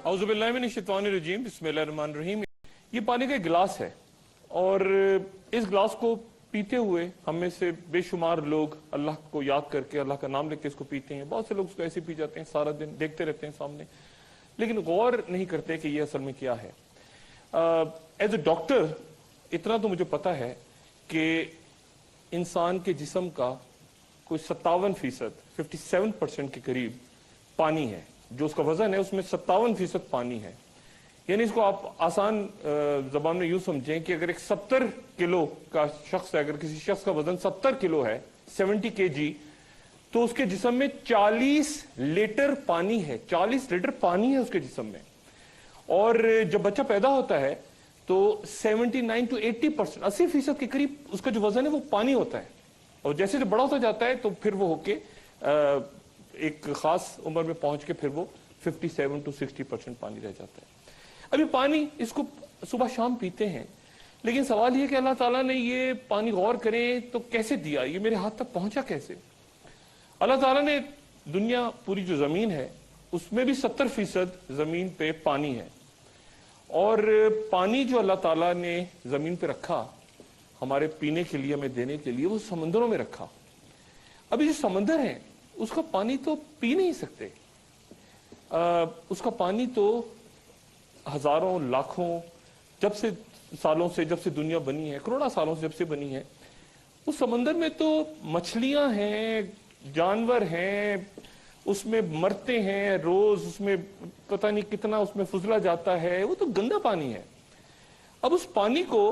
اعوذ باللہ من الشیطان الرجیم، بسم اللہ الرحمن الرحیم۔ یہ پانی کا ایک گلاس ہے اور اس گلاس کو پیتے ہوئے ہم میں سے بے شمار لوگ اللہ کو یاد کر کے، اللہ کا نام لے کے اس کو پیتے ہیں۔ بہت سے لوگ اس کو ایسے پی جاتے ہیں، سارا دن دیکھتے رہتے ہیں سامنے، لیکن غور نہیں کرتے کہ یہ اصل میں کیا ہے۔ ایز اے ڈاکٹر اتنا تو مجھے پتا ہے کہ انسان کے جسم کا کوئی 57%، 57% کے قریب پانی ہے۔ جو اس کا وزن ہے اس میں 57% پانی ہے۔ یعنی اس کو آپ آسان زبان میں یوں سمجھیں کہ اگر ایک 70 کلو کا شخص ہے، اگر کسی شخص کا وزن 70 کلو ہے، 70 kg، تو اس کے جسم میں 40 لیٹر پانی ہے، 40 لیٹر پانی ہے اس کے جسم میں۔ اور جب بچہ پیدا ہوتا ہے تو 79 to 80%، 80% کے قریب اس کا جو وزن ہے وہ پانی ہوتا ہے، اور جیسے جو بڑا ہوتا جاتا ہے تو پھر وہ ہو کے ایک خاص عمر میں پہنچ کے پھر وہ 57 to 60% پانی رہ جاتا ہے۔ ابھی پانی اس کو صبح شام پیتے ہیں، لیکن سوال یہ کہ اللہ تعالیٰ نے یہ پانی غور کریں تو کیسے دیا، یہ میرے ہاتھ تک پہنچا کیسے؟ اللہ تعالیٰ نے دنیا پوری جو زمین ہے اس میں بھی 70% زمین پہ پانی ہے، اور پانی جو اللہ تعالیٰ نے زمین پہ رکھا ہمارے پینے کے لیے، ہمیں دینے کے لیے، وہ سمندروں میں رکھا۔ ابھی جو سمندر ہے اس کا پانی تو پی نہیں سکتے، اس کا پانی تو ہزاروں لاکھوں سالوں سے جب سے دنیا بنی ہے، کروڑا سالوں سے جب سے بنی ہے، اس سمندر میں تو مچھلیاں ہیں، جانور ہیں، اس میں مرتے ہیں روز، اس میں پتہ نہیں کتنا اس میں فضلہ جاتا ہے، وہ تو گندا پانی ہے۔ اب اس پانی کو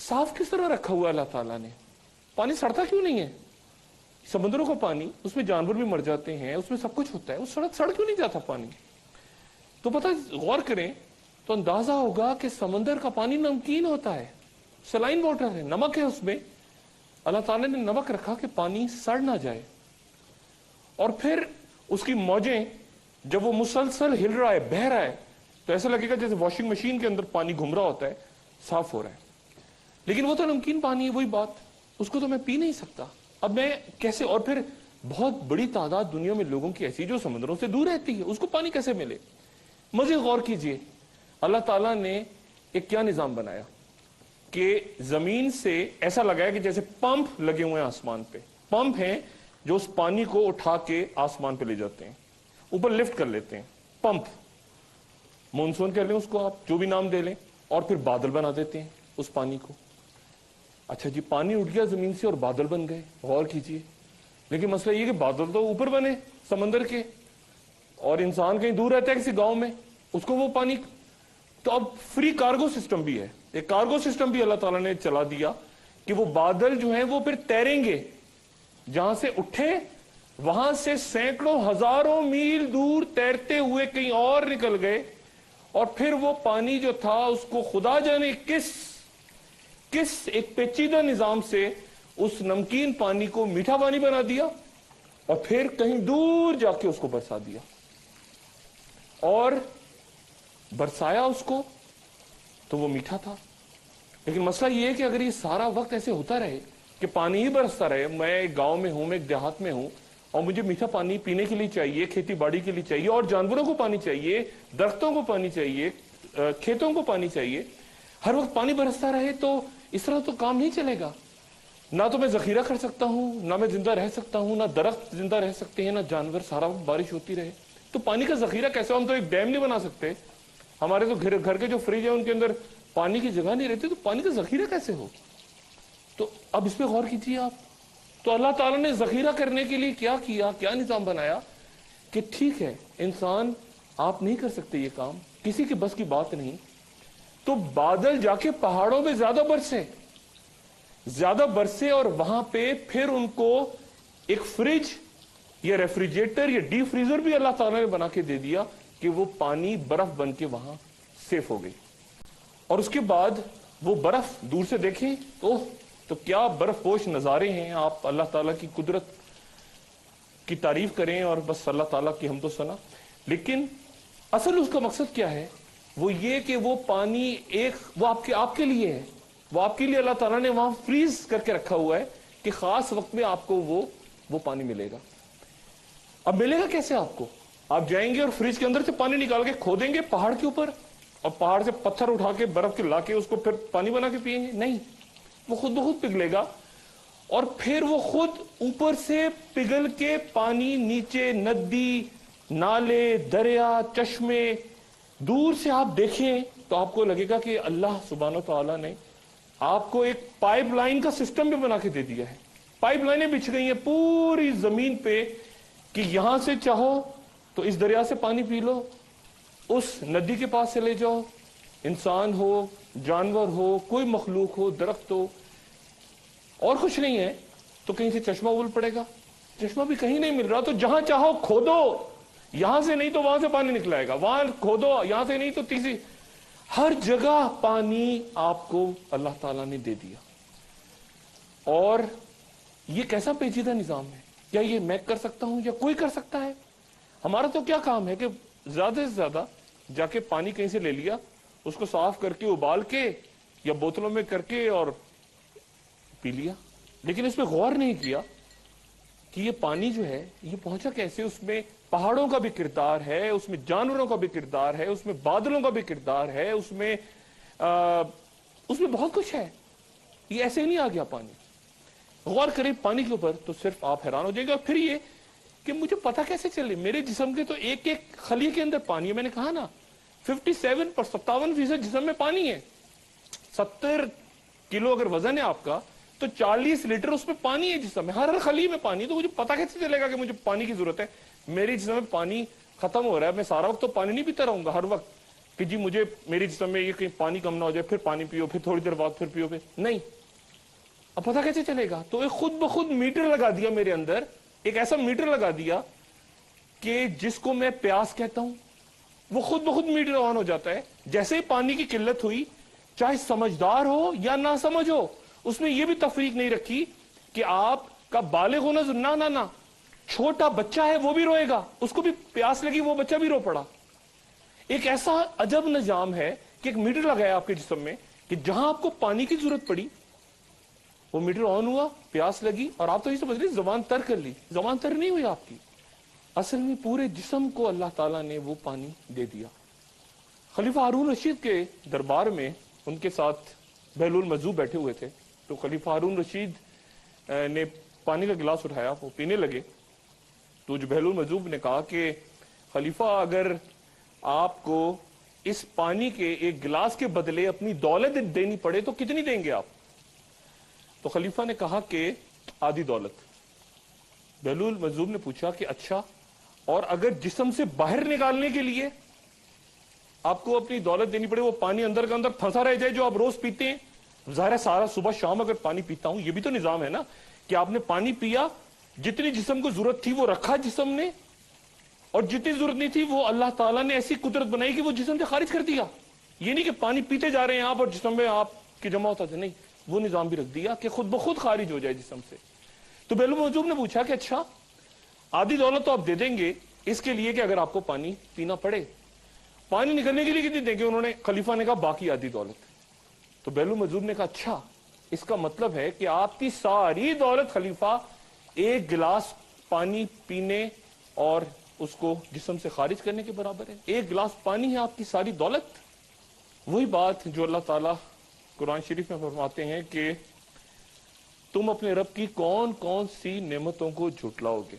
صاف کس طرح رکھا ہوا اللہ تعالیٰ نے؟ پانی سڑتا کیوں نہیں ہے؟ سمندروں کا پانی، اس میں جانور بھی مر جاتے ہیں، اس میں سب کچھ ہوتا ہے، اس سڑ کیوں نہیں جاتا پانی؟ تو پتہ غور کریں تو اندازہ ہوگا کہ سمندر کا پانی نمکین ہوتا ہے، سلائن واٹر ہے، نمک ہے اس میں۔ اللہ تعالیٰ نے نمک رکھا کہ پانی سڑ نہ جائے، اور پھر اس کی موجیں جب وہ مسلسل ہل رہا ہے، بہہ رہا ہے، تو ایسا لگے گا جیسے واشنگ مشین کے اندر پانی گھوم رہا ہوتا ہے، صاف ہو رہا ہے۔ لیکن وہ تو نمکین پانی ہے، وہی بات، اس کو تو میں پی نہیں سکتا۔ اب میں کیسے؟ اور پھر بہت بڑی تعداد دنیا میں لوگوں کی ایسی جو سمندروں سے دور رہتی ہے، اس کو پانی کیسے ملے؟ مزید غور کیجئے، اللہ تعالیٰ نے ایک کیا نظام بنایا کہ زمین سے ایسا لگایا کہ جیسے پمپ لگے ہوئے ہیں آسمان پہ، پمپ ہیں جو اس پانی کو اٹھا کے آسمان پہ لے جاتے ہیں، اوپر لفٹ کر لیتے ہیں، پمپ، مونسون کہہ لیں اس کو آپ، جو بھی نام دے لیں، اور پھر بادل بنا دیتے ہیں اس پانی کو۔ اچھا جی، پانی اٹھ گیا زمین سے اور بادل بن گئے، غور کیجئے۔ لیکن مسئلہ یہ کہ بادل تو اوپر بنے سمندر کے، اور انسان کہیں دور رہتا ہے کسی گاؤں میں، اس کو وہ پانی، تو اب فری کارگو سسٹم بھی ہے، ایک کارگو سسٹم بھی اللہ تعالیٰ نے چلا دیا کہ وہ بادل جو ہیں وہ پھر تیریں گے، جہاں سے اٹھے وہاں سے سینکڑوں ہزاروں میل دور تیرتے ہوئے کہیں اور نکل گئے، اور پھر وہ پانی جو تھا اس کو خدا جانے کس ایک پیچیدہ نظام سے اس نمکین پانی کو میٹھا پانی بنا دیا، اور پھر کہیں دور جا کے اس کو برسا دیا، اور برسایا اس کو تو وہ میٹھا تھا۔ لیکن مسئلہ یہ ہے کہ اگر یہ سارا وقت ایسے ہوتا رہے کہ پانی ہی برستا رہے، میں ایک گاؤں میں ہوں، میں ایک دیہات میں ہوں، اور مجھے میٹھا پانی پینے کے لیے چاہیے، کھیتی باڑی کے لیے چاہیے، اور جانوروں کو پانی چاہیے، درختوں کو پانی چاہیے، کھیتوں کو پانی چاہیے، ہر وقت پانی برستا رہے، تو اس طرح تو کام نہیں چلے گا۔ نہ تو میں ذخیرہ کر سکتا ہوں، نہ میں زندہ رہ سکتا ہوں، نہ درخت زندہ رہ سکتے ہیں، نہ جانور، سارا وقت بارش ہوتی رہے تو پانی کا ذخیرہ کیسے؟ ہم تو ایک ڈیم نہیں بنا سکتے، ہمارے تو گھر کے جو فریج ہیں ان کے اندر پانی کی جگہ نہیں رہتی، تو پانی کا ذخیرہ کیسے ہو؟ تو اب اس پہ غور کیجیے آپ۔ تو اللہ تعالیٰ نے ذخیرہ کرنے کے لیے کیا کیا، کیا نظام بنایا کہ ٹھیک ہے انسان آپ نہیں کر سکتے یہ کام، کسی کے بس کی بات نہیں، تو بادل جا کے پہاڑوں پہ زیادہ برسے، اور وہاں پہ پھر ان کو ایک فریج یا ریفریجریٹر یا ڈی فریزر بھی اللہ تعالیٰ نے بنا کے دے دیا کہ وہ پانی برف بن کے وہاں سیف ہو گئی۔ اور اس کے بعد وہ برف دور سے دیکھیں تو کیا برف پوش نظارے ہیں، آپ اللہ تعالیٰ کی قدرت کی تعریف کریں اور بس اللہ تعالیٰ کی حمد و ثنا۔ لیکن اصل اس کا مقصد کیا ہے؟ وہ یہ کہ وہ پانی وہ آپ کے لیے ہے، وہ آپ کے لیے اللہ تعالیٰ نے وہاں فریز کر کے رکھا ہوا ہے کہ خاص وقت میں آپ کو وہ پانی ملے گا۔ اب ملے گا کیسے آپ کو؟ آپ جائیں گے اور فریج کے اندر سے پانی نکال کے کھودیں گے پہاڑ کے اوپر اور پہاڑ سے پتھر اٹھا کے برف کے لا کے اس کو پھر پانی بنا کے پیئیں گے؟ نہیں، وہ خود بخود پگھلے گا اور پھر وہ خود اوپر سے پگھل کے پانی نیچے ندی، نالے، دریا، چشمے دور سے آپ دیکھیں تو آپ کو لگے گا کہ اللہ سبحانہ و تعالیٰ نے آپ کو ایک پائپ لائن کا سسٹم بھی بنا کے دے دیا ہے. پائپ لائنیں بچھ گئی ہیں پوری زمین پہ کہ یہاں سے چاہو تو اس دریا سے پانی پی لو، اس ندی کے پاس چلے جاؤ، انسان ہو، جانور ہو، کوئی مخلوق ہو، درخت ہو، اور کچھ نہیں ہے تو کہیں سے چشمہ ابل پڑے گا. چشمہ بھی کہیں نہیں مل رہا تو جہاں چاہو کھودو، یہاں سے نہیں تو وہاں سے پانی نکلائے گا، وہاں کھودو یہاں سے نہیں تو تیسری، ہر جگہ پانی آپ کو اللہ تعالیٰ نے دے دیا. اور یہ کیسا پیچیدہ نظام ہے؟ کیا یہ میں کر سکتا ہوں یا کوئی کر سکتا ہے؟ ہمارا تو کیا کام ہے کہ زیادہ سے زیادہ جا کے پانی کہیں سے لے لیا، اس کو صاف کر کے ابال کے یا بوتلوں میں کر کے اور پی لیا. لیکن اس پہ غور نہیں کیا کہ یہ پانی جو ہے یہ پہنچا کیسے. اس میں پہاڑوں کا بھی کردار ہے، اس میں جانوروں کا بھی کردار ہے، اس میں بادلوں کا بھی کردار ہے، اس میں بہت کچھ ہے. یہ ایسے ہی نہیں آ گیا پانی. غور کریں پانی کے اوپر تو صرف آپ حیران ہو جائیں گے. اور پھر یہ کہ مجھے پتا کیسے چلے میرے جسم کے تو ایک ایک خلیے کے اندر پانی ہے. میں نے کہا نا 57% جسم میں پانی ہے. 70 کلو اگر وزن ہے آپ کا تو 40 لیٹر اس میں پانی ہے جسم میں، ہر خلیے میں پانی. تو مجھے پتا کیسے چلے گا کہ مجھے پانی کی ضرورت ہے؟ میری جسم میں پانی ختم ہو رہا ہے، میں سارا وقت تو پانی نہیں پیتا رہوں گا ہر وقت کہ جی مجھے میری جسم میں یہ کہیں پانی کم نہ ہو جائے پھر پانی پیو، پھر تھوڑی دیر بعد پھر پیو. پھر نہیں، اب پتا کیسے چلے گا؟ تو ایک خود بخود میٹر لگا دیا میرے اندر، ایک ایسا میٹر لگا دیا کہ جس کو میں پیاس کہتا ہوں وہ خود بخود میٹر آن ہو جاتا ہے. جیسے ہی پانی کی قلت ہوئی، چاہے سمجھدار ہو یا نہ سمجھ ہو، اس میں یہ بھی تفریق نہیں رکھی کہ آپ کا بالغ ہونا نہ نہ چھوٹا بچہ ہے وہ بھی روئے گا، اس کو بھی پیاس لگی وہ بچہ بھی رو پڑا. ایک ایسا عجب نظام ہے کہ ایک میٹر لگایا آپ کے جسم میں کہ جہاں آپ کو پانی کی ضرورت پڑی وہ میٹر آن ہوا، پیاس لگی اور آپ تو یہ سمجھ لی زبان تر کر لی. زبان تر نہیں ہوئی آپ کی، اصل میں پورے جسم کو اللہ تعالیٰ نے وہ پانی دے دیا. خلیفہ ہارون رشید کے دربار میں ان کے ساتھ بہلول مجذوب بیٹھے ہوئے تھے. تو خلیفہ ہارون رشید نے پانی کا گلاس اٹھایا، وہ پینے لگے. تو جو بہلول مجذوب نے کہا کہ خلیفہ اگر آپ کو اس پانی کے ایک گلاس کے بدلے اپنی دولت دینی پڑے تو کتنی دیں گے آپ؟ تو خلیفہ نے کہا کہ آدھی دولت. بہلول مجذوب نے پوچھا کہ اچھا، اور اگر جسم سے باہر نکالنے کے لیے آپ کو اپنی دولت دینی پڑے، وہ پانی اندر کا اندر پھنسا رہ جائے جو آپ روز پیتے ہیں؟ ظاہر ہے سارا صبح شام اگر پانی پیتا ہوں، یہ بھی تو نظام ہے نا کہ آپ نے پانی پیا، جتنی جسم کو ضرورت تھی وہ رکھا جسم نے، اور جتنی ضرورت نہیں تھی وہ اللہ تعالیٰ نے ایسی قدرت بنائی کہ وہ جسم سے خارج کر دیا. یہ نہیں کہ پانی پیتے جا رہے ہیں آپ اور جسم میں آپ کی جمع ہوتا تھا، نہیں، وہ نظام بھی رکھ دیا کہ خود بخود خارج ہو جائے جسم سے. تو بہلول مجذوب نے پوچھا کہ اچھا آدھی دولت تو آپ دے دیں گے اس کے لیے کہ اگر آپ کو پانی پینا پڑے، پانی نکلنے کے لیے کتنی دیں گے؟ انہوں نے خلیفہ نے کہا باقی آدھی دولت. تو بہلول مجذوب نے کہا اچھا، اس کا مطلب ہے کہ آپ کی ساری دولت خلیفہ ایک گلاس پانی پینے اور اس کو جسم سے خارج کرنے کے برابر ہے. ایک گلاس پانی ہے آپ کی ساری دولت. وہی بات جو اللہ تعالیٰ قرآن شریف میں فرماتے ہیں کہ تم اپنے رب کی کون کون سی نعمتوں کو جھٹلاؤ گے.